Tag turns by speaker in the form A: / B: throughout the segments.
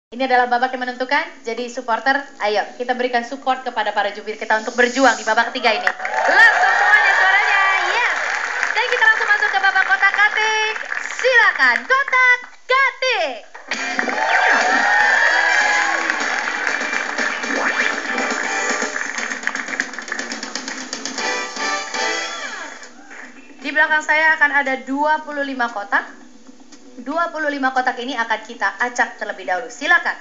A: Ini adalah babak yang menentukan, jadi supporter, ayo kita berikan support kepada para jubir kita untuk berjuang di babak ketiga ini. Langsung semuanya suaranya, yes! Dan kita langsung masuk ke babak kotak-katik. Silakan, kotak-katik! Di belakang saya akan ada 25 kotak. 25 kotak ini akan kita acak terlebih dahulu. Silakan.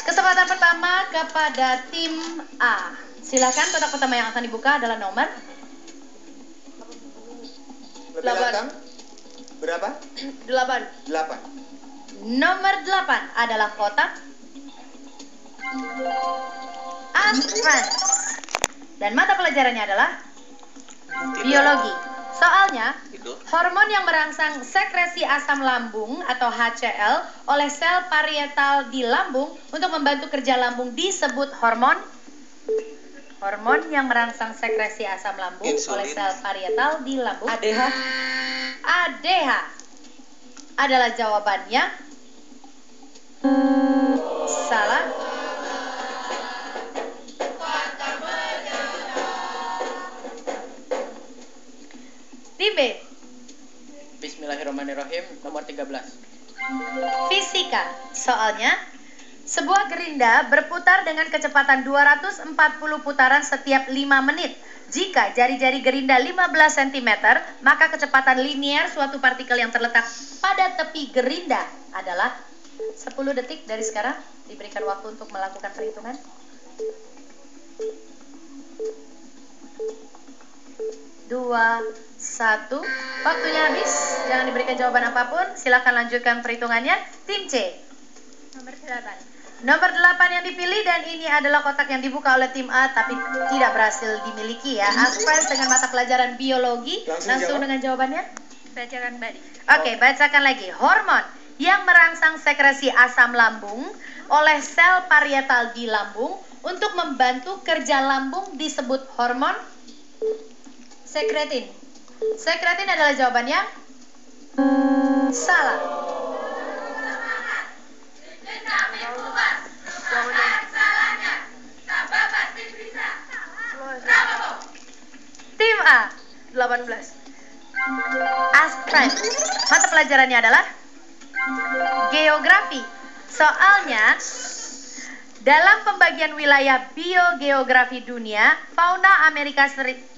A: Kesempatan pertama kepada tim A. Silakan, kotak pertama yang akan dibuka adalah nomor
B: Lebih belakang berapa?
A: 8. Nomor 8 adalah kotak Astran. Dan mata pelajarannya adalah biologi. Soalnya, hormon yang merangsang sekresi asam lambung atau HCl oleh sel parietal di lambung untuk membantu kerja lambung disebut hormon yang merangsang sekresi asam lambung oleh sel parietal di lambung.
B: ADH.
A: ADH adalah jawabannya. Salah. Tim B.
C: Bismillahirrahmanirrahim, nomor 13.
A: Fisika. Soalnya, sebuah gerinda berputar dengan kecepatan 240 putaran setiap 5 menit. Jika jari-jari gerinda 15 cm, maka kecepatan linier suatu partikel yang terletak pada tepi gerinda adalah 10 detik dari sekarang. Diberikan waktu untuk melakukan perhitungan. 2, 1, waktunya habis. Jangan diberikan jawaban apapun. Silakan lanjutkan perhitungannya. Tim C.
D: Nomor 8.
A: Nomor 8 yang dipilih, dan ini adalah kotak yang dibuka oleh tim A tapi tidak berhasil dimiliki ya. Aspres dengan mata pelajaran biologi. Langsung dengan jawabannya.
D: Bacakan kembali.
A: Oke, bacakan lagi. Hormon yang merangsang sekresi asam lambung oleh sel parietal di lambung untuk membantu kerja lambung disebut hormon sekretin. Sekretin adalah jawabannya. Salah. Tim A.
D: 18.
A: Astran. Mata pelajarannya adalah geografi. Soalnya, dalam pembagian wilayah biogeografi dunia, fauna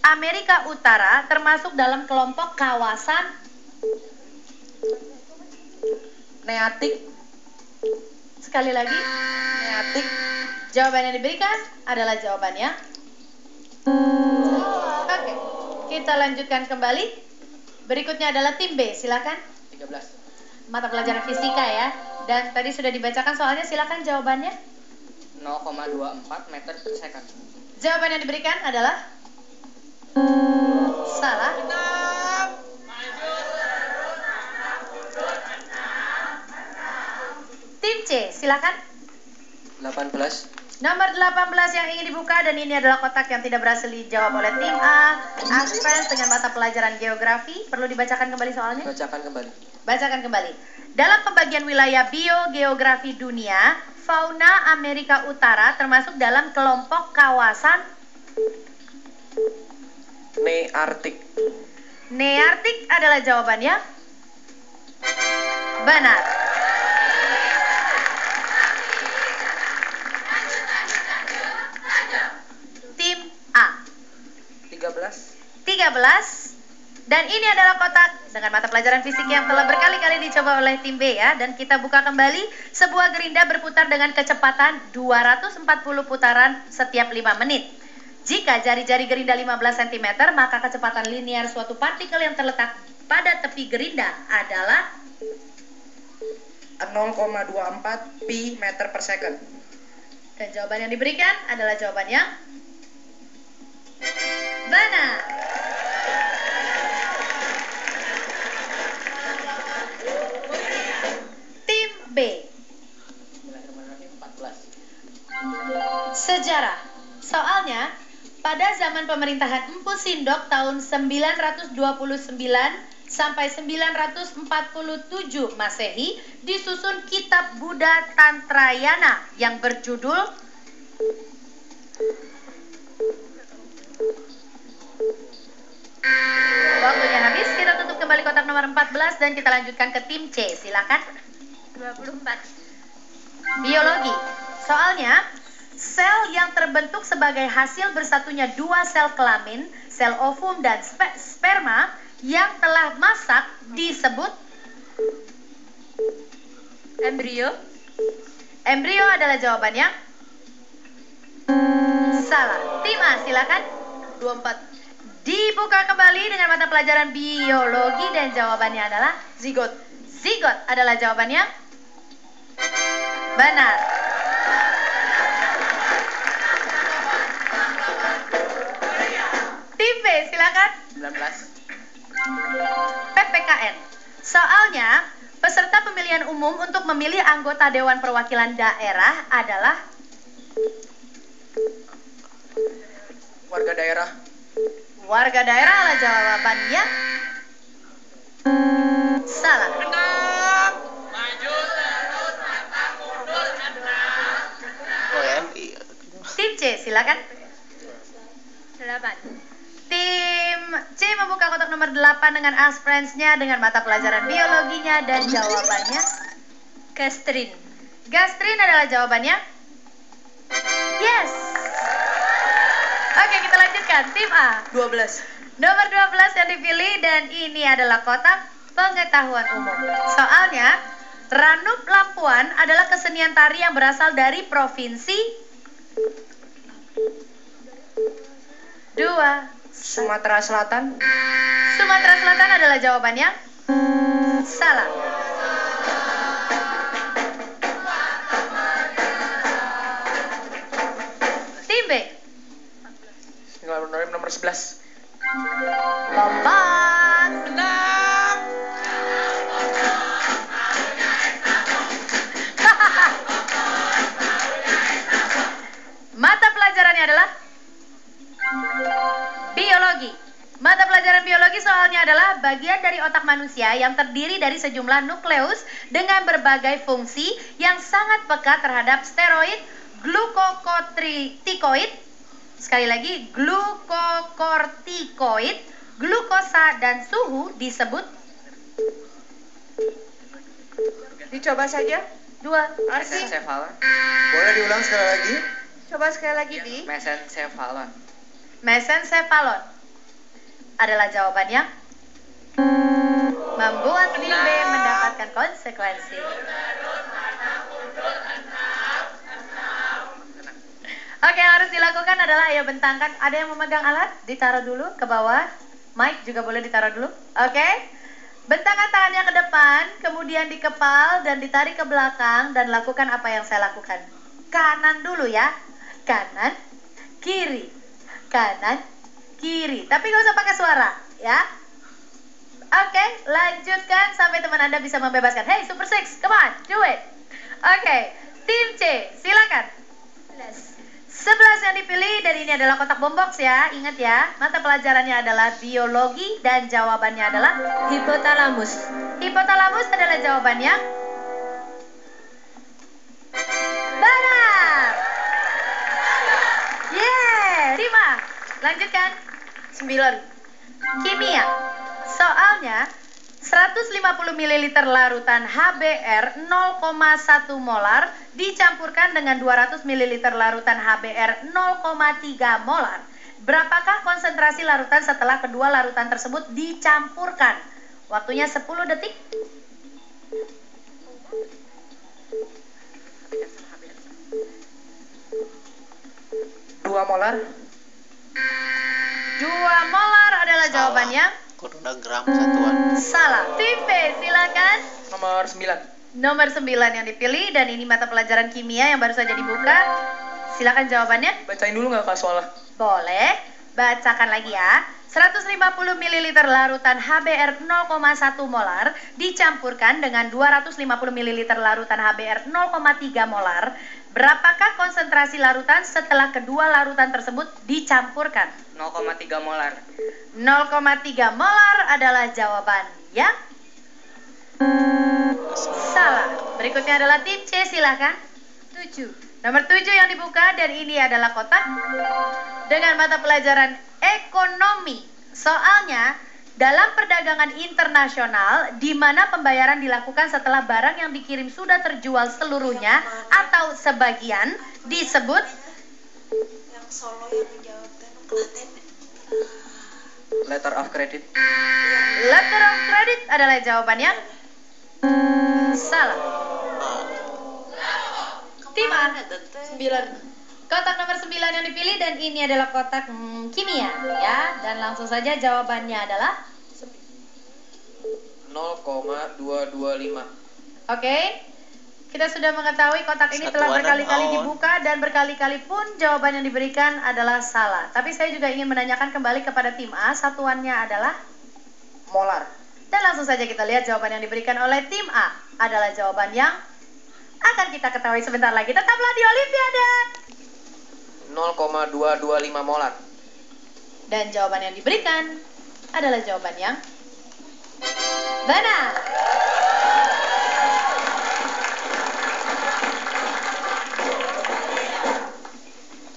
A: Amerika Utara termasuk dalam kelompok kawasan
C: Neatik.
A: Sekali lagi,
C: Neatik.
A: jawaban yang diberikan adalah jawabannya. Oke, kita lanjutkan kembali. Berikutnya adalah tim B, silakan.
C: 13.
A: Mata pelajaran fisika ya. Dan tadi sudah dibacakan soalnya, silakan jawabannya.
C: 0,24 meter per second.
A: Jawaban yang diberikan adalah salah. Tim C, silakan.
C: 18.
A: Nomor 18 yang ingin dibuka, dan ini adalah kotak yang tidak berhasil dijawab oleh tim A. Aspres dengan mata pelajaran geografi. Perlu dibacakan kembali soalnya?
C: Bacakan kembali.
A: Bacakan kembali. Dalam pembagian wilayah biogeografi dunia, fauna Amerika Utara termasuk dalam kelompok kawasan
C: Neartik.
A: Neartik adalah jawabannya. Benar. Tim A.
C: 13.
A: 13. Dan ini adalah kotak dengan mata pelajaran fisika yang telah berkali-kali dicoba oleh tim B ya. Dan kita buka kembali. Sebuah gerinda berputar dengan kecepatan 240 putaran setiap 5 menit. Jika jari-jari gerinda 15 cm, maka kecepatan linier suatu partikel yang terletak pada tepi gerinda adalah
C: 0,24 pi meter per second.
A: Dan jawaban yang diberikan adalah jawabannya benar. Tim B.
C: Bismillahirrahmanirrahim, 14.
A: Sejarah. Soalnya, pada zaman pemerintahan Empu Sindok tahun 929 sampai 947 Masehi disusun kitab Buddha Tantrayana yang berjudul Waktunya habis, kita tutup kembali kotak nomor 14 dan kita lanjutkan ke tim C. Silakan.
D: 24.
A: Biologi. Soalnya, sel yang terbentuk sebagai hasil bersatunya dua sel kelamin, sel ovum dan sperma yang telah masak disebut
D: Embrio.
A: embrio adalah jawabannya. Salah. Tim A, silakan.
D: 24.
A: Dibuka kembali dengan mata pelajaran biologi dan jawabannya adalah
C: Zigot.
A: zigot adalah jawabannya. Benar. Tim B, silakan.
C: 19.
A: PPKN. Soalnya, peserta pemilihan umum untuk memilih anggota Dewan Perwakilan Daerah adalah
C: Warga daerah.
A: warga daerah adalah jawabannya. Salah.
B: OMI.
A: Tim C, silakan.
D: 8.
A: Tim C membuka kotak nomor 8 dengan aspirensnya dengan mata pelajaran biologinya dan jawabannya
D: Gastrin.
A: gastrin adalah jawabannya. Yes. Oke, kita lanjutkan. Tim A.
C: 12.
A: Nomor 12 yang dipilih dan ini adalah kotak pengetahuan umum. Soalnya, Ranup Lampuan adalah kesenian tari yang berasal dari provinsi 2.
C: Sumatera Selatan.
A: Sumatera Selatan adalah jawabannya. Salah. Tim B.
C: Nomor 11.
A: Lompat. Mata pelajarannya adalah biologi. Mata pelajaran biologi soalnya adalah bagian dari otak manusia yang terdiri dari sejumlah nukleus dengan berbagai fungsi yang sangat peka terhadap steroid, glukokortikoid, sekali lagi glukokortikoid, glukosa dan suhu disebut.
D: Dicoba saja.
A: 2.
C: Mesencephalon.
B: Boleh diulang sekali lagi?
D: Coba sekali lagi, Di.
C: Mesencephalon.
A: Mesencephalon adalah jawabannya. Membuat tim B mendapatkan konsekuensi. Oke, yang harus dilakukan adalah ayo bentangkan. Ada yang memegang alat? Ditaruh dulu ke bawah. Mic juga boleh ditaruh dulu. Oke. Bentangkan tangannya ke depan, kemudian dikepal dan ditarik ke belakang dan lakukan apa yang saya lakukan. Kanan dulu ya. Kanan, kiri. Kanan, kiri. Tapi nggak usah pakai suara, ya. Oke, lanjutkan sampai teman Anda bisa membebaskan. Hey, Super Six, come on, do it. Oke, tim C, silakan. 11 yang dipilih dan ini adalah kotak bombox ya. Ingat ya, mata pelajarannya adalah biologi dan jawabannya adalah
D: Hipotalamus.
A: hipotalamus adalah jawabannya. Benar. Yeah. Terima. Lanjutkan. 9. Kimia. Soalnya 150 ml larutan HBr 0,1 molar dicampurkan dengan 200 ml larutan HBr 0,3 molar. Berapakah konsentrasi larutan setelah kedua larutan tersebut dicampurkan? Waktunya 10 detik.
C: Dua molar.
A: 2 molar adalah jawabannya.
B: Kudu ada gram satuan.
A: Salah. Tim B, silakan.
C: Nomor 9.
A: Nomor 9 yang dipilih dan ini mata pelajaran kimia yang baru saja dibuka. Silakan jawabannya.
C: Bacain dulu nggak Kak soalnya?
A: Boleh. Bacakan lagi ya. 150 ml larutan HBr 0,1 molar dicampurkan dengan 250 ml larutan HBr 0,3 molar. Berapakah konsentrasi larutan setelah kedua larutan tersebut dicampurkan?
C: 0,3 molar.
A: 0,3 molar adalah jawaban. yang salah. Berikutnya adalah tim C, silakan.
D: 7.
A: Nomor 7 yang dibuka dan ini adalah kotak dengan mata pelajaran ekonomi. Soalnya dalam perdagangan internasional di mana pembayaran dilakukan setelah barang yang dikirim sudah terjual seluruhnya atau sebagian disebut
E: Yang Solo yang menjawabkan Klaten.
C: Letter of credit.
A: letter of credit adalah jawabannya salah. Tim A 9. Kotak nomor 9 yang dipilih dan ini adalah kotak kimia ya, dan langsung saja jawabannya adalah
C: 0,225.
A: oke. Kita sudah mengetahui kotak ini telah
B: Satuan
A: berkali-kali
B: naon?
A: dibuka dan berkali-kali pun jawaban yang diberikan adalah salah. Tapi saya juga ingin menanyakan kembali kepada tim A, satuannya adalah
C: Molar.
A: dan langsung saja kita lihat jawaban yang diberikan oleh tim A adalah jawaban yang akan kita ketahui sebentar lagi. Tetaplah di Olimpiade.
C: 0,225 molar.
A: Dan jawaban yang diberikan adalah jawaban yang benar.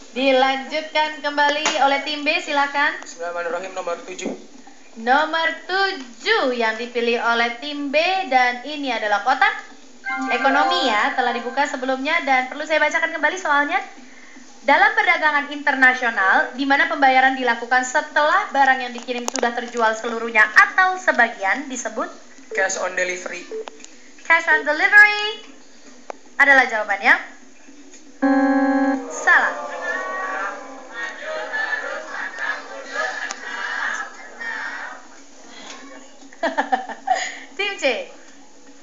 A: Dilanjutkan kembali oleh tim B, silakan.
C: Bismillahirrahmanirrahim, nomor 7.
A: Nomor 7 yang dipilih oleh tim B dan ini adalah kotak ekonomi ya, telah dibuka sebelumnya dan perlu saya bacakan kembali soalnya. Dalam perdagangan internasional di mana pembayaran dilakukan setelah barang yang dikirim sudah terjual seluruhnya atau sebagian disebut
C: Cash on delivery.
A: cash on delivery adalah jawabannya salah. Tim C,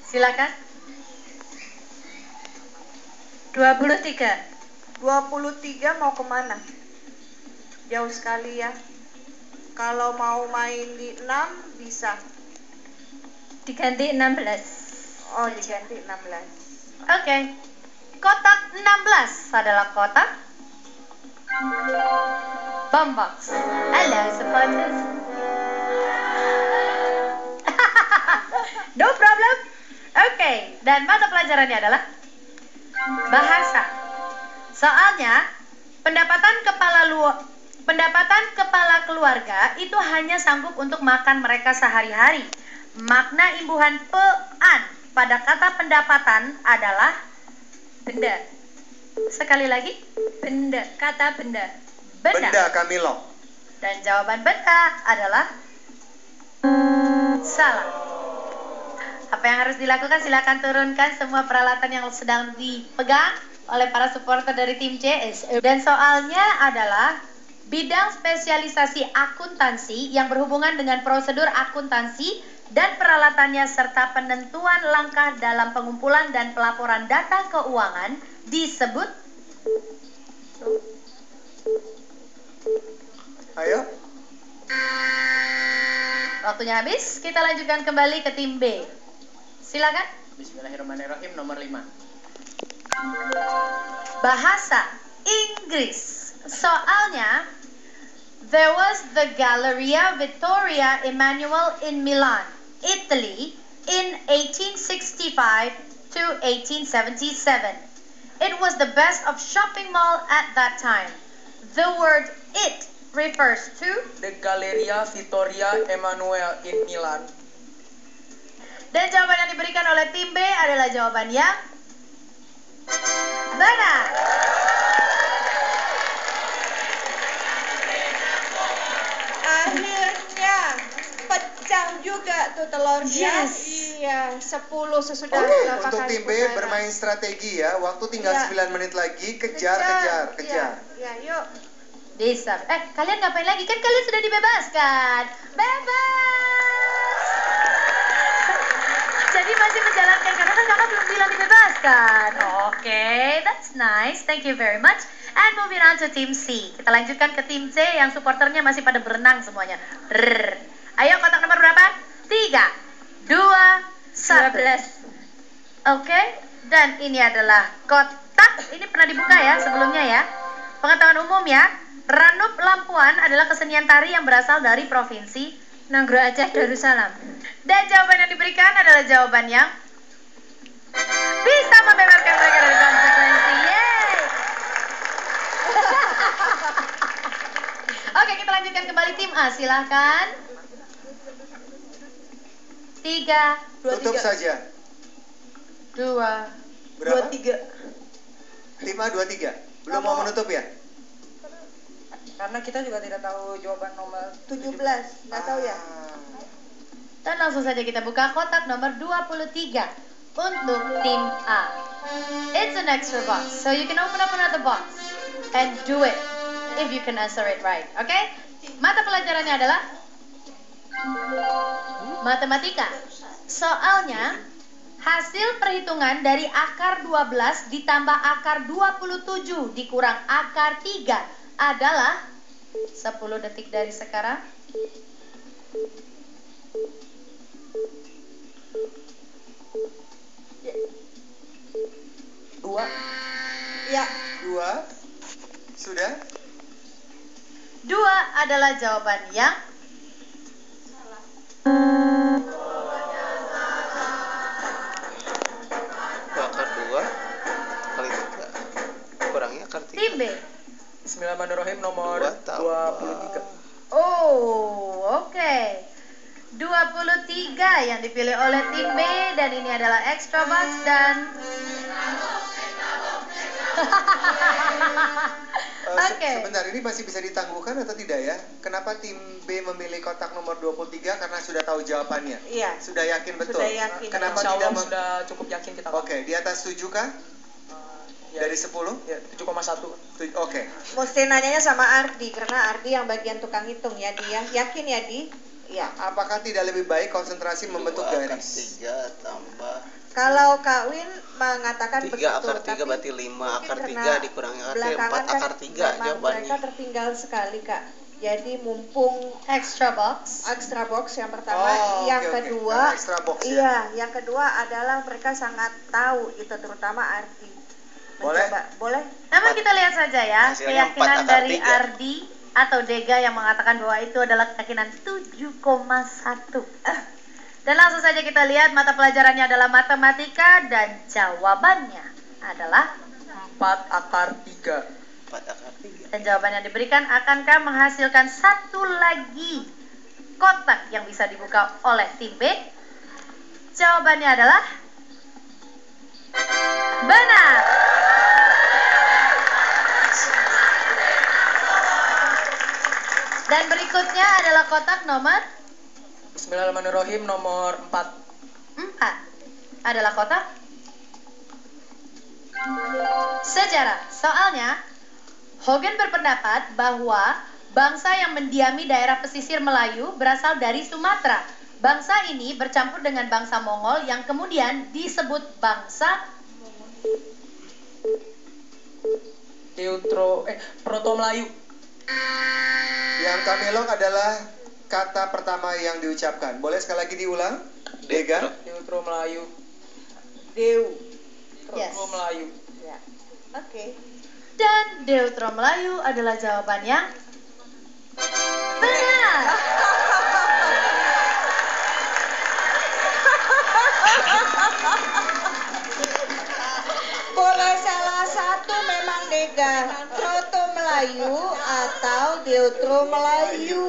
A: silakan.
D: 23.
E: 23 mau kemana? Jauh sekali ya. Kalau mau main di 6 bisa.
D: Diganti 16.
E: Oh, diganti 16.
A: Oke. Kotak 16 adalah kotak boombox. Halo supporters. No problem. Oke, dan mata pelajarannya adalah bahasa. Soalnya pendapatan kepala keluarga itu hanya sanggup untuk makan mereka sehari-hari. Makna imbuhan pean pada kata pendapatan adalah
D: Benda.
A: sekali lagi
D: Benda. Kata benda.
A: benda.
B: Benda Kamilo.
A: Dan jawaban benda adalah salah. Apa yang harus dilakukan? Silakan turunkan semua peralatan yang sedang dipegang oleh para supporter dari tim C. Dan soalnya adalah bidang spesialisasi akuntansi yang berhubungan dengan prosedur akuntansi dan peralatannya serta penentuan langkah dalam pengumpulan dan pelaporan data keuangan disebut
B: Ayo.
A: waktunya habis. Kita lanjutkan kembali ke tim B. Silakan.
C: Bismillahirrahmanirrahim, nomor 5.
A: Bahasa Inggris. Soalnya there was the Galleria Vittorio Emanuele in Milan, Italy in 1865 to 1877. It was the best of shopping mall at that time. The word it refers to
C: The Galleria Vittorio Emanuele in Milan.
A: dan jawaban yang diberikan oleh tim B adalah jawaban yang benar.
E: Akhirnya pecah juga tuh telurnya.
A: Yes.
E: Iya, 10 sesudah
B: Oke,
E: berapa
B: untuk
E: kali
B: tim B
E: putaran.
B: bermain strategi ya. Waktu tinggal
E: Ya.
B: 9 menit lagi. Kejar.
E: Iya, iya, yuk.
A: Bisa. Kalian ngapain lagi? Kan kalian sudah dibebaskan. Bebas. Jadi masih menjalankan karena kan kakak belum bilang dibebaskan. Oke, that's nice. Thank you very much. And moving on to tim C. Kita lanjutkan ke tim C yang supporternya masih pada berenang semuanya. Rrr. Ayo kotak nomor berapa? 3, 2, 1.
D: 12.
A: Oke, dan ini adalah kotak. Ini pernah dibuka ya sebelumnya ya. Pengetahuan umum ya. Ranup Lampuan adalah kesenian tari yang berasal dari provinsi
D: Nanggro Aceh Darussalam.
A: Dan jawaban yang diberikan adalah jawaban yang bisa membebaskan mereka dari konsekuensi. Yeay! Oke, kita lanjutkan kembali tim A. Silahkan. 3,
B: Tutup saja.
A: 2.
B: Berapa?
E: 23.
B: 5, 2, 3. Belum mau menutup ya?
C: Karena kita juga tidak tahu jawaban nomor
E: 17. Nggak tahu ya?
A: Dan langsung saja kita buka kotak nomor 23 untuk tim A. It's an extra box, so you can open up another box and do it if you can answer it right. Okay? Mata pelajarannya adalah matematika. Soalnya hasil perhitungan dari akar 12 ditambah akar 27 dikurang akar 3 adalah 10 detik dari sekarang.
C: dua.
E: Ya.
B: 2. Sudah?
A: 2 adalah jawaban yang
F: Akar 2 kali 3 kurangnya akar 3.
A: tim B.
C: Bismillahirrahmanirrahim nomor
F: Dua tambah.
C: 23.
A: Oh, oke. 23 yang dipilih oleh tim B dan ini adalah extra box dan Oke.
B: Sebentar, ini masih bisa ditangguhkan atau tidak ya? Kenapa tim B memilih kotak nomor 23? Karena sudah tahu jawabannya.
E: Iya.
B: Sudah yakin betul.
E: Sudah yakin.
B: Kenapa
C: Insya
B: tidak
C: Allah sudah cukup yakin kita.
B: Oke, di atas 7 kah?
C: Ya,
B: Dari 10?
C: ya, 7,1.
B: Oke.
E: Mesti nanyanya sama Ardi karena Ardi yang bagian tukang hitung ya dia. Yakin ya Di? Iya.
B: Apakah tidak lebih baik konsentrasi membentuk
F: 2 akar
B: garis?
F: 3 tambah
E: Kalau Kak Win mengatakan
F: 3
E: betul,
F: akar 3
E: tapi
F: berarti 5 akar
E: mungkin
F: 3 dikurangi akar 3
E: belakangan
F: 4 akar 3
E: memang
F: jawabannya.
E: mereka tertinggal sekali Kak. Jadi mumpung
A: extra box.
E: extra box yang pertama,
B: Oh,
E: yang
B: oke, oke.
E: kedua,
B: Karena extra box ya.
E: iya, yang kedua adalah mereka sangat tahu itu terutama Ardi.
B: Boleh?
E: Boleh?
A: Namun kita lihat saja ya
F: Hasilnya 4
A: keyakinan
F: akar
A: dari
F: 3.
A: Ardi atau Dega yang mengatakan bahwa itu adalah keyakinan 7,1. Dan langsung saja kita lihat mata pelajarannya adalah matematika dan jawabannya adalah
C: 4 akar 3.
F: 4 akar 3.
A: dan jawaban yang diberikan akankah menghasilkan satu lagi kotak yang bisa dibuka oleh tim B? Jawabannya adalah benar. Dan berikutnya adalah kotak nomor
C: Bismillahirrahmanirrahim nomor 4.
A: 4 adalah kotak sejarah. Soalnya Hogan berpendapat bahwa bangsa yang mendiami daerah pesisir Melayu berasal dari Sumatera. Bangsa ini bercampur dengan bangsa Mongol yang kemudian disebut bangsa
C: Proto Melayu.
B: Yang Kamilong adalah kata pertama yang diucapkan. Boleh sekali lagi diulang? Dega?
C: Deutro Melayu.
E: Dew.
A: Yes.
C: Deutro Melayu.
E: Ya. Oke.
A: Dan Deutro Melayu adalah jawaban yang benar.
E: Boleh salah satu memang Dega. Proto Melayu atau Deutro Melayu.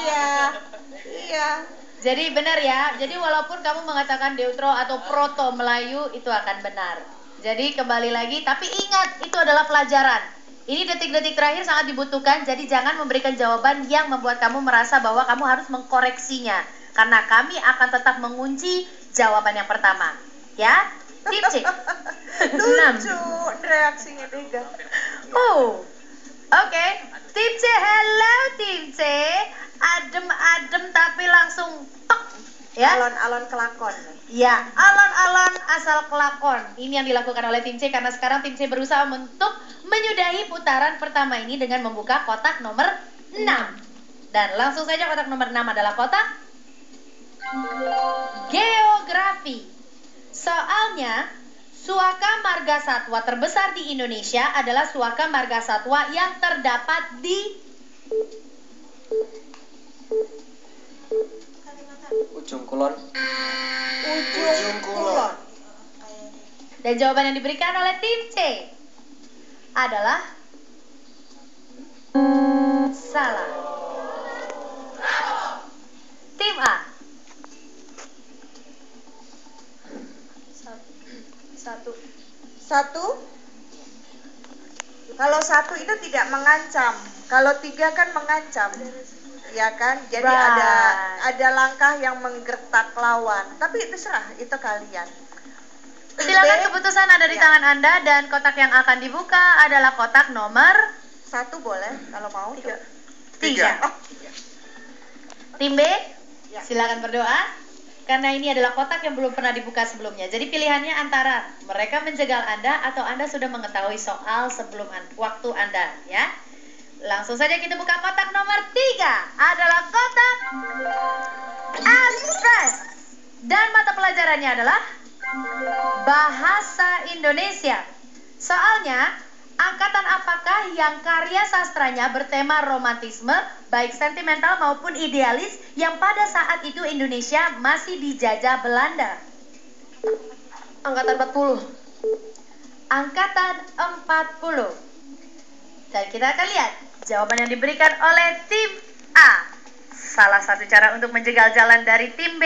E: Iya. Iya.
A: Jadi benar ya. Jadi walaupun kamu mengatakan Deutro atau Proto Melayu itu akan benar. Jadi kembali lagi, tapi ingat itu adalah pelajaran. Ini detik-detik terakhir sangat dibutuhkan, jadi jangan memberikan jawaban yang membuat kamu merasa bahwa kamu harus mengkoreksinya. Karena kami akan tetap mengunci jawaban yang pertama. Ya, tim C. 6.
E: Lucu reaksinya Dega.
A: Oh, oke. Tim C, hello tim C. Adem-adem tapi langsung tok. Ya.
E: Alon-alon kelakon.
A: Ya, alon-alon asal kelakon. Ini yang dilakukan oleh tim C karena sekarang tim C berusaha untuk menyudahi putaran pertama ini dengan membuka kotak nomor 6. Dan langsung saja kotak nomor 6 adalah kotak geografi. Soalnya, suaka marga satwa terbesar di Indonesia adalah suaka marga satwa yang terdapat di
C: Ujung Kulon.
B: Ujung Kulon.
A: Dan jawaban yang diberikan oleh tim C adalah salah. Tim A.
E: Satu. Kalau satu itu tidak mengancam. Kalau tiga kan mengancam. Ya kan? Jadi
A: Right.
E: ada langkah yang menggertak lawan. Tapi itu serah, itu kalian.
A: Silakan,
E: B,
A: keputusan ada di
E: ya.
A: tangan Anda dan kotak yang akan dibuka adalah kotak nomor
E: Satu boleh kalau mau. Tiga.
A: 3.
E: Oh,
A: Tim B,
E: Ya.
A: silakan berdoa. Karena ini adalah kotak yang belum pernah dibuka sebelumnya. Jadi pilihannya antara mereka menjegal Anda atau Anda sudah mengetahui soal sebelum waktu Anda, ya. Langsung saja kita buka kotak nomor 3. Adalah kotak Express. Dan mata pelajarannya adalah Bahasa Indonesia. Soalnya, angkatan apakah yang karya sastranya bertema romantisme, baik sentimental maupun idealis, yang pada saat itu Indonesia masih dijajah Belanda? Angkatan 40. Angkatan 40. Dan kita akan lihat jawaban yang diberikan oleh tim A. Salah satu cara untuk menjegal jalan dari tim B.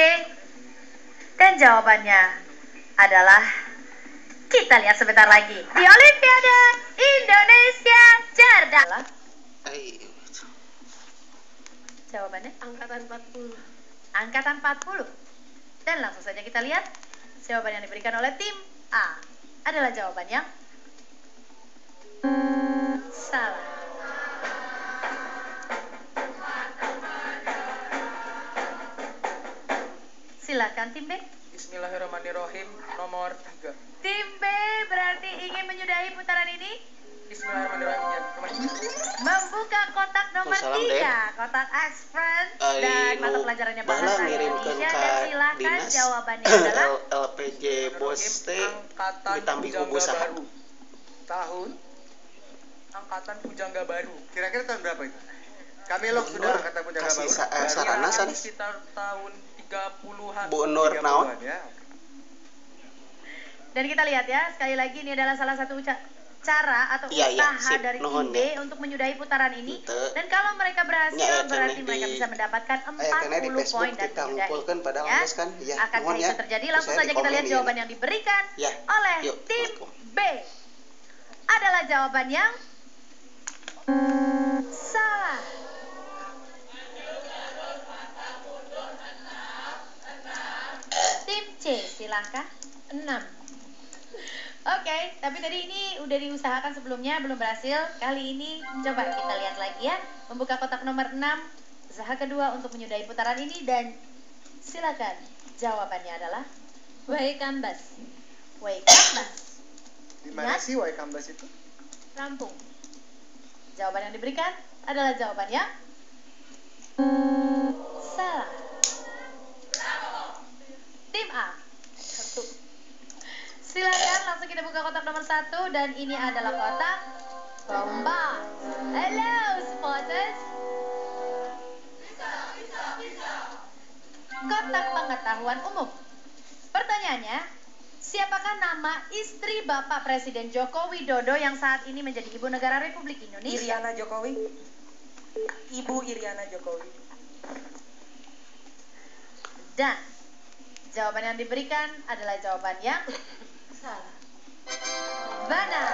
A: Dan jawabannya adalah, kita lihat sebentar lagi, di Olimpiade Indonesia cerdas.
F: Ayo.
A: Jawabannya angkatan 40. Angkatan 40. Dan langsung saja kita lihat jawaban yang diberikan oleh tim A adalah jawaban yang salah. Silakan tim B.
C: Bismillahirrahmanirrahim. Nomor 3.
A: Tim B berarti ingin menyudahi putaran ini.
C: Bismillahirrahmanirrahim. Ya, nomor 3.
A: Membuka kotak nomor
F: Salam,
A: 3, kotak Express, dan mata pelajarannya
F: Bala
A: bahasa
F: ngirimkeun
A: Indonesia.
F: ka
A: Dan silakan
F: dinas
A: jawabannya adalah
F: LPG bos teh
C: Angkatan
F: ditambih
C: Pujangga
F: kubusaha.
C: Baru. Tahun Angkatan Pujangga Baru.
B: Kira-kira tahun berapa itu? Kami lo sudah angkatan Pujangga
F: kasih
B: Baru.
F: sarana
C: Ya,
F: san
C: sekitar tahun 30-an.
F: Bu Nur naon?
B: 30-an, ya.
A: Dan kita lihat ya, sekali lagi ini adalah salah satu cara atau
F: Iya, iya,
A: usaha
F: sip,
A: dari tim
F: nuhun
A: B
F: deh.
A: untuk menyudahi putaran ini.
F: Ente.
A: Dan kalau mereka berhasil,
F: Nya,
A: berarti
F: cenah
A: mereka
F: di-
A: bisa mendapatkan
F: kena di
A: 40
F: Facebook
A: poin dan
F: kita
A: menyudahi.
F: ngumpulkan padahal
A: Ya,
F: geus kan? Iya,
A: akankah
F: nuhun
A: itu
F: ya.
A: terjadi?
F: Terus
A: Langsung
F: saya
A: saja kita lihat
F: dikomenin.
A: jawaban yang diberikan
F: Ya,
A: oleh
F: yuk,
A: tim
F: Assalamualaikum.
A: B adalah jawaban yang salah. Tim C, silahkan. 6. Oke, tapi tadi ini udah diusahakan sebelumnya, belum berhasil. Kali ini coba kita lihat lagi ya. Membuka kotak nomor 6, usaha kedua untuk menyudahi putaran ini. Dan silakan, jawabannya adalah
D: Waikambas.
A: Waikambas.
B: Di mana
A: Ingat?
B: sih Waikambas itu?
A: Lampung. Jawaban yang diberikan adalah jawaban yang salah. Tim A. 1. Silakan langsung kita buka kotak nomor 1 dan ini adalah kotak bomba. Halo supporters. Kotak pengetahuan umum. Pertanyaannya, siapakah nama istri Bapak Presiden Joko Widodo yang saat ini menjadi Ibu Negara Republik Indonesia?
C: Iriana Jokowi. Ibu Iriana Jokowi.
A: Dan jawaban yang diberikan adalah jawaban yang salah. Benar.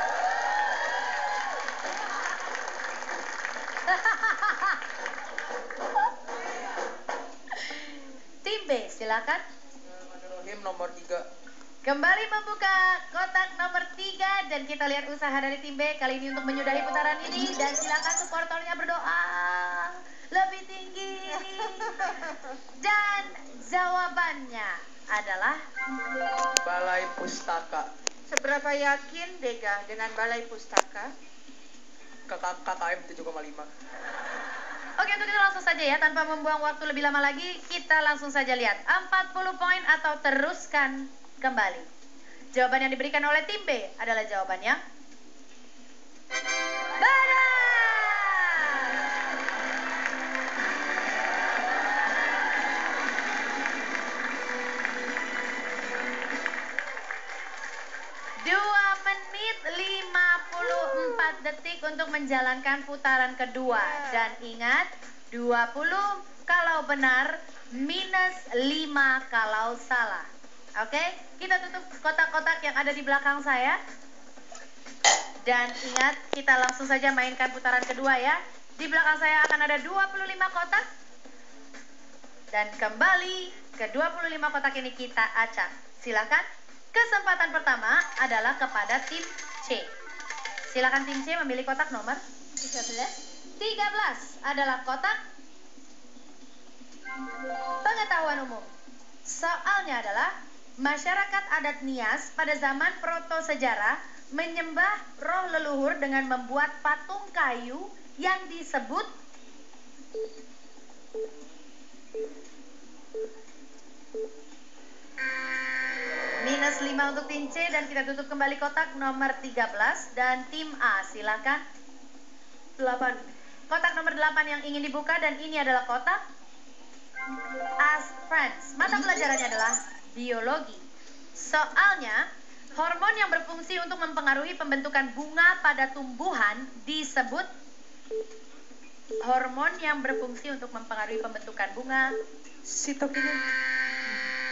A: Tim B, silakan.
C: Bismillahirrahmanirrahim. Nomor 3.
A: Kembali membuka kotak nomor 3 dan kita lihat usaha dari tim B kali ini untuk menyudahi putaran ini. Dan silakan supporternya berdoa lebih tinggi. Dan jawabannya adalah
C: Balai Pustaka.
E: seberapa yakin Dega dengan Balai Pustaka?
C: KKM 7,5.
A: Oke, untuk kita langsung saja ya, tanpa membuang waktu lebih lama lagi, kita langsung saja lihat 40 poin atau teruskan kembali. Jawaban yang diberikan oleh tim B adalah jawaban yang benar. menit 54 detik untuk menjalankan putaran kedua. Dan ingat, 20 kalau benar, minus 5 kalau salah. Oke, kita tutup kotak-kotak yang ada di belakang saya. Dan ingat, kita langsung saja mainkan putaran kedua ya. Di belakang saya akan ada 25 kotak. Dan kembali ke 25 kotak ini kita acak. Silakan. Kesempatan pertama adalah kepada tim C. Silakan tim C memilih kotak nomor 13. 13 adalah kotak pengetahuan umum. Soalnya adalah masyarakat adat Nias pada zaman proto sejarah menyembah roh leluhur dengan membuat patung kayu yang disebut minus 5 untuk tim C. Dan kita tutup kembali kotak nomor 13. Dan tim A silakan. 8. Kotak nomor 8 yang ingin dibuka, dan ini adalah kotak Ask Friends. Mata pelajarannya adalah biologi. Soalnya, hormon yang berfungsi untuk mempengaruhi pembentukan bunga pada tumbuhan disebut hormon yang berfungsi untuk mempengaruhi pembentukan bunga.
E: Sitokinin.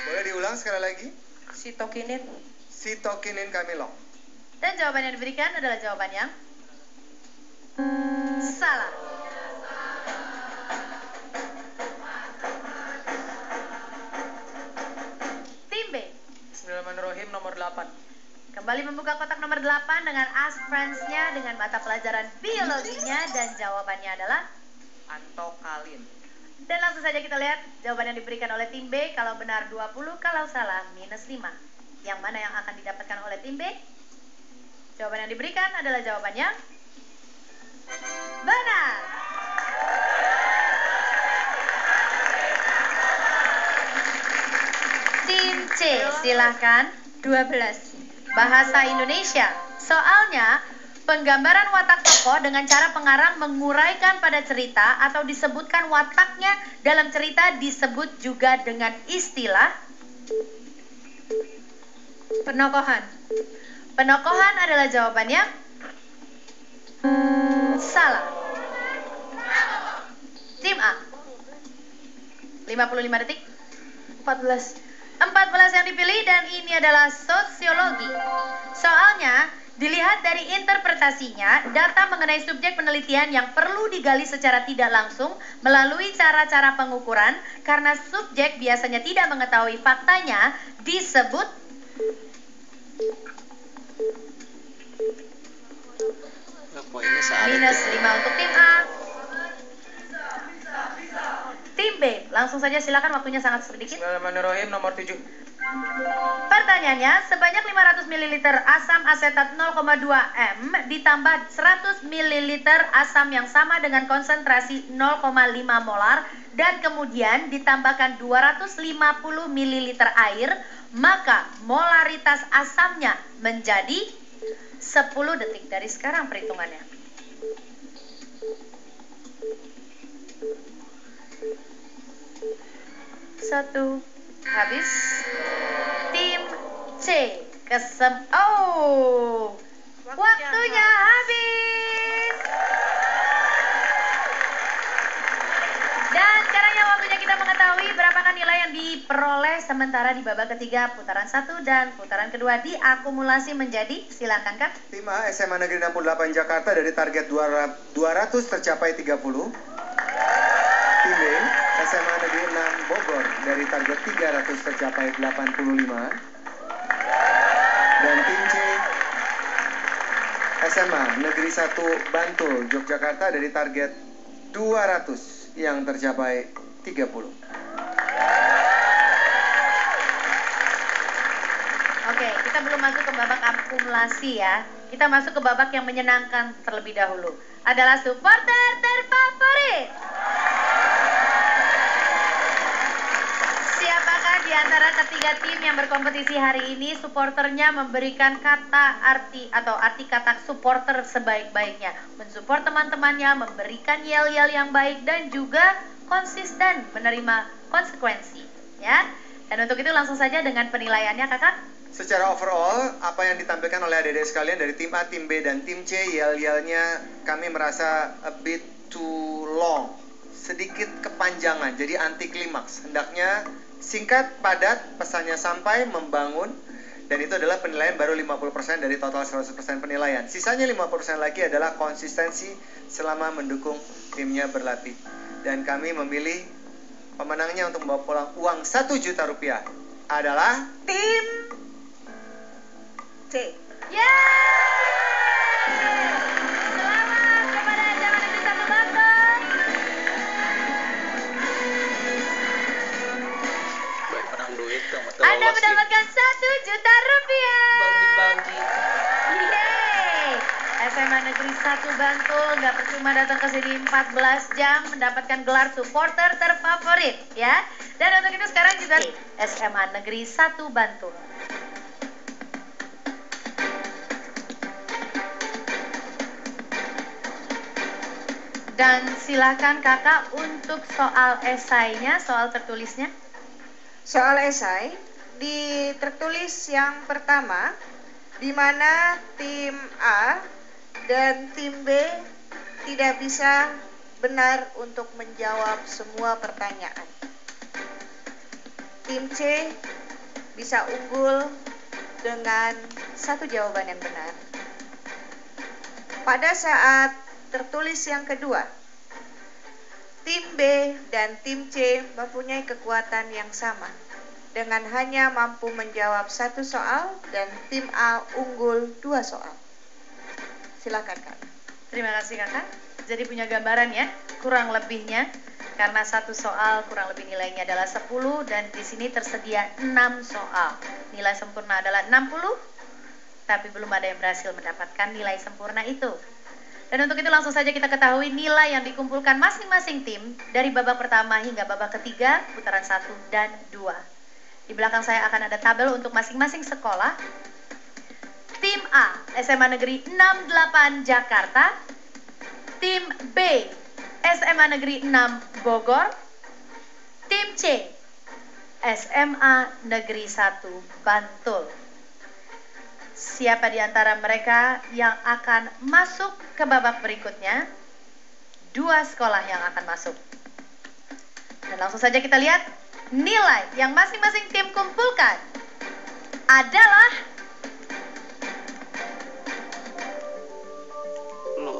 B: Boleh diulang sekali lagi?
E: Sitokinin.
B: Sitokinin Kamilo.
A: Dan jawaban yang diberikan adalah jawaban yang salah. Tim B.
C: Bismillahirrahmanirrahim nomor 8.
A: Kembali membuka kotak nomor 8 dengan Ask Friends-nya dengan mata pelajaran biologinya, dan jawabannya adalah
C: Antokalin.
A: dan langsung saja kita lihat jawaban yang diberikan oleh tim B. Kalau benar 20, kalau salah minus 5. Yang mana yang akan didapatkan oleh tim B? Jawaban yang diberikan adalah jawaban yang benar. Tim C, silahkan.
D: 12.
A: Bahasa Indonesia. Soalnya, penggambaran watak tokoh dengan cara pengarang menguraikan pada cerita atau disebutkan wataknya dalam cerita disebut juga dengan istilah
D: Penokohan.
A: penokohan adalah jawabannya salah. Tim A. 55 detik. 14 yang dipilih, dan ini adalah sosiologi. Soalnya, dilihat dari interpretasinya, data mengenai subjek penelitian yang perlu digali secara tidak langsung melalui cara-cara pengukuran, karena subjek biasanya tidak mengetahui faktanya, disebut
F: Poinnya saat
A: minus 5 untuk tim A. Tim B, langsung saja silakan, waktunya sangat sedikit.
C: Bismillahirrahmanirrahim nomor 7.
A: Pertanyaannya, sebanyak 500 ml asam asetat 0,2 m ditambah 100 ml asam yang sama dengan konsentrasi 0,5 molar dan kemudian ditambahkan 250 ml air, maka molaritas asamnya menjadi 10 detik dari sekarang perhitungannya. Satu, habis. Tim C waktunya habis. Dan sekarang yang waktunya kita mengetahui berapakah nilai yang diperoleh sementara di babak ketiga putaran 1 dan putaran kedua diakumulasi menjadi, silakan Kak.
B: Tim A SMA Negeri 68 Jakarta dari target 200 tercapai 30. Tim B SMA Negeri 6 Bogor dari target 300 tercapai 85. Dan tim C SMA Negeri 1 Bantul Yogyakarta dari target 200 yang tercapai 30.
A: Oke, kita belum masuk ke babak akumulasi ya. Kita masuk ke babak yang menyenangkan terlebih dahulu. Adalah supporter terfavorit. Siapakah di antara ketiga tim yang berkompetisi hari ini supporternya memberikan kata arti atau arti kata supporter sebaik-baiknya, mensupport teman-temannya, memberikan yel-yel yang baik dan juga konsisten menerima konsekuensi, ya. Dan untuk itu langsung saja dengan penilaiannya Kakak.
B: Secara overall, apa yang ditampilkan oleh adik-adik sekalian dari tim A, tim B, dan tim C, yel-yelnya kami merasa a bit too long. Sedikit kepanjangan, jadi anti klimaks. Hendaknya singkat, padat, pesannya sampai, membangun. Dan itu adalah penilaian baru 50% dari total 100% penilaian. Sisanya 50% lagi adalah konsistensi selama mendukung timnya berlatih. Dan kami memilih pemenangnya untuk membawa pulang uang 1 juta rupiah adalah
E: Tim C.
A: Selamat kepada SMA Negeri 1 Bantul.
F: Baik, menang duit dong.
A: Anda mendapatkan 1 juta rupiah.
C: Bagi-bagi.
A: Yeay. SMA Negeri 1 Bantul nggak percuma datang ke sini 14 jam mendapatkan gelar supporter terfavorit ya. Dan untuk itu sekarang juga SMA Negeri 1 Bantul. Dan silakan kakak untuk soal esainya, soal tertulisnya.
E: Soal esai di tertulis yang pertama, di mana tim A dan tim B tidak bisa benar untuk menjawab semua pertanyaan. Tim C bisa unggul dengan 1 jawaban yang benar. Pada saat tertulis yang kedua, tim B dan tim C mempunyai kekuatan yang sama dengan hanya mampu menjawab 1 soal dan tim A unggul 2 soal. Silakan Kak.
A: Terima kasih kakak. Jadi punya gambaran ya, kurang lebihnya. Karena 1 soal kurang lebih nilainya adalah 10 dan di sini tersedia 6 soal. Nilai sempurna adalah 60, tapi belum ada yang berhasil mendapatkan nilai sempurna itu. Dan untuk itu langsung saja kita ketahui nilai yang dikumpulkan masing-masing tim dari babak pertama hingga babak ketiga, putaran 1 dan 2. Di belakang saya akan ada tabel untuk masing-masing sekolah. Tim A, SMA Negeri 68 Jakarta. Tim B, SMA Negeri 6 Bogor. Tim C, SMA Negeri 1 Bantul. Siapa di antara mereka yang akan masuk ke babak berikutnya? 2 sekolah yang akan masuk. Dan langsung saja kita lihat nilai yang masing-masing tim kumpulkan adalah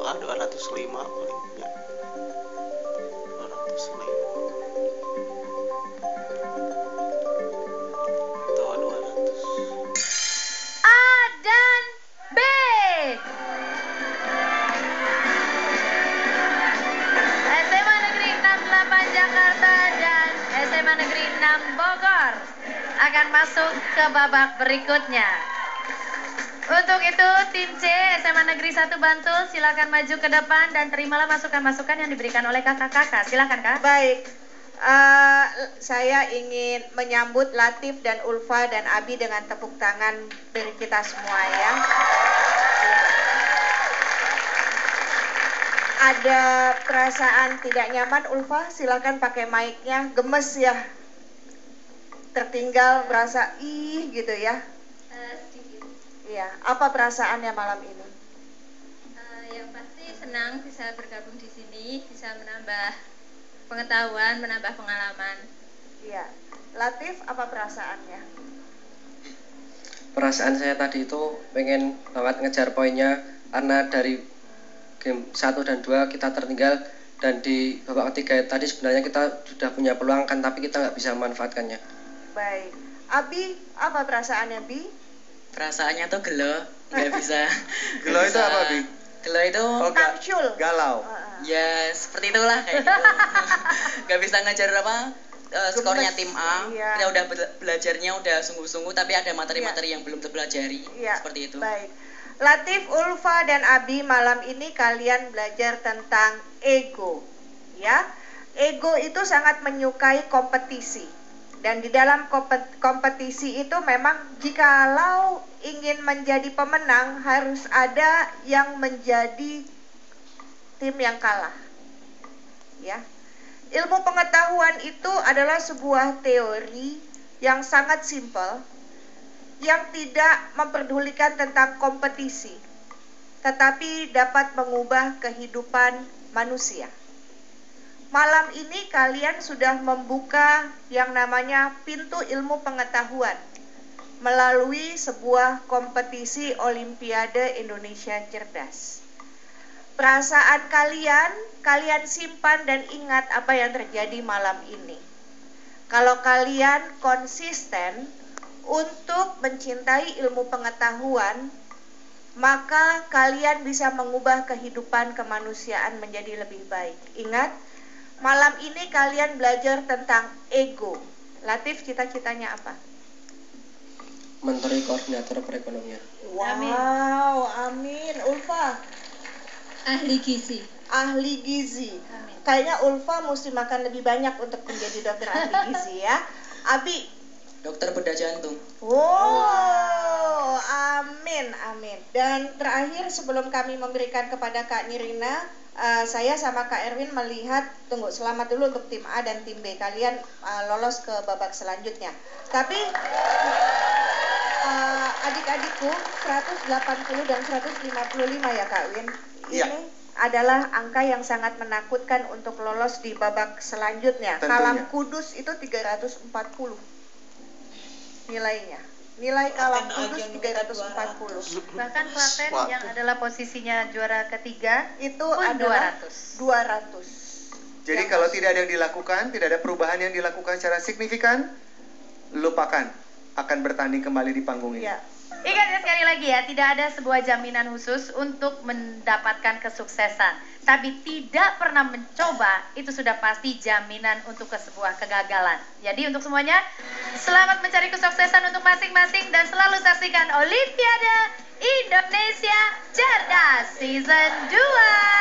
F: A 205 paling ya. 205. Itu 200.
A: A dan B. SMA Negeri 68 Jakarta dan SMA Negeri 6 Bogor akan masuk ke babak berikutnya. Untuk itu tim C SMA Negeri 1 Bantul silakan maju ke depan dan terimalah masukan-masukan yang diberikan oleh kakak-kakak. Silakan Kak.
E: Baik, saya ingin menyambut Latif dan Ulfa dan Abi dengan tepuk tangan dari kita semua ya. Ada perasaan tidak nyaman Ulfa? Silakan pakai mic-nya. Gemes ya? Tertinggal, merasa gitu ya?
D: Sedikit.
E: Iya. Apa perasaannya malam ini?
D: Yang pasti senang bisa bergabung di sini, bisa menambah pengetahuan, menambah pengalaman.
E: Iya. Latif, apa perasaannya?
G: Perasaan saya tadi itu pengen banget ngejar poinnya karena dari game 1 dan 2 kita tertinggal dan di babak ketiga tadi sebenarnya kita sudah punya peluang kan tapi kita nggak bisa memanfaatkannya.
E: Baik. Abi, apa perasaannya Bi?
H: Perasaannya tuh gelo, nggak bisa.
B: Gelo itu apa, Bi?
H: Gelo itu
E: Tamsul.
B: Galau.
H: ya seperti itulah kayak gitu. Nggak bisa ngajar apa skornya tim A.
E: Iya.
H: Kita udah belajarnya udah sungguh-sungguh, tapi ada materi-materi yang belum terpelajari.
E: Iya.
H: Seperti itu.
E: Baik. Latif, Ulfa, dan Abi, malam ini kalian belajar tentang ego. Ya, ego itu sangat menyukai kompetisi. Dan di dalam kompetisi itu memang jikalau ingin menjadi pemenang harus ada yang menjadi tim yang kalah. Ya. Ilmu pengetahuan itu adalah sebuah teori yang sangat simpel yang tidak memperdulikan tentang kompetisi, tetapi dapat mengubah kehidupan manusia. Malam ini kalian sudah membuka yang namanya pintu ilmu pengetahuan melalui sebuah kompetisi Olimpiade Indonesia Cerdas. Perasaan kalian simpan dan ingat apa yang terjadi malam ini. Kalau kalian konsisten untuk mencintai ilmu pengetahuan, maka kalian bisa mengubah kehidupan kemanusiaan menjadi lebih baik. Ingat, malam ini kalian belajar tentang ego. Latif, cita-citanya apa?
G: Menteri Koordinator Perekonomian.
E: Wow, amin. Ulfa?
D: Ahli gizi.
E: Ahli gizi.
D: Amin.
E: Kayaknya Ulfa mesti makan lebih banyak untuk menjadi dokter ahli gizi ya. Abi?
H: Dokter bedah jantung.
E: Wow, amin, amin. Dan terakhir sebelum kami memberikan kepada Kak Nirina, saya sama Kak Erwin melihat, selamat dulu untuk tim A dan tim B. Kalian lolos ke babak selanjutnya. Tapi adik-adikku 180 dan 155 ya Kak Win.
B: Iya.
E: Ini adalah angka yang sangat menakutkan untuk lolos di babak selanjutnya.
B: Tentunya.
E: Kalam Kudus itu 340 nilainya. Nilai Kalam Kudus 340.
A: Bahkan Klaten yang adalah posisinya juara ketiga
E: Itu
A: pun
E: adalah
A: 200.
B: Jadi kalau tidak ada yang dilakukan, tidak ada perubahan yang dilakukan secara signifikan, lupakan, akan bertanding kembali di panggung ini.
E: Ya.
A: Ingat ya sekali lagi ya, tidak ada sebuah jaminan khusus untuk mendapatkan kesuksesan. Tapi tidak pernah mencoba, itu sudah pasti jaminan untuk sebuah kegagalan. Jadi untuk semuanya, selamat mencari kesuksesan untuk masing-masing dan selalu saksikan Olimpiade Indonesia Cerdas Season 2.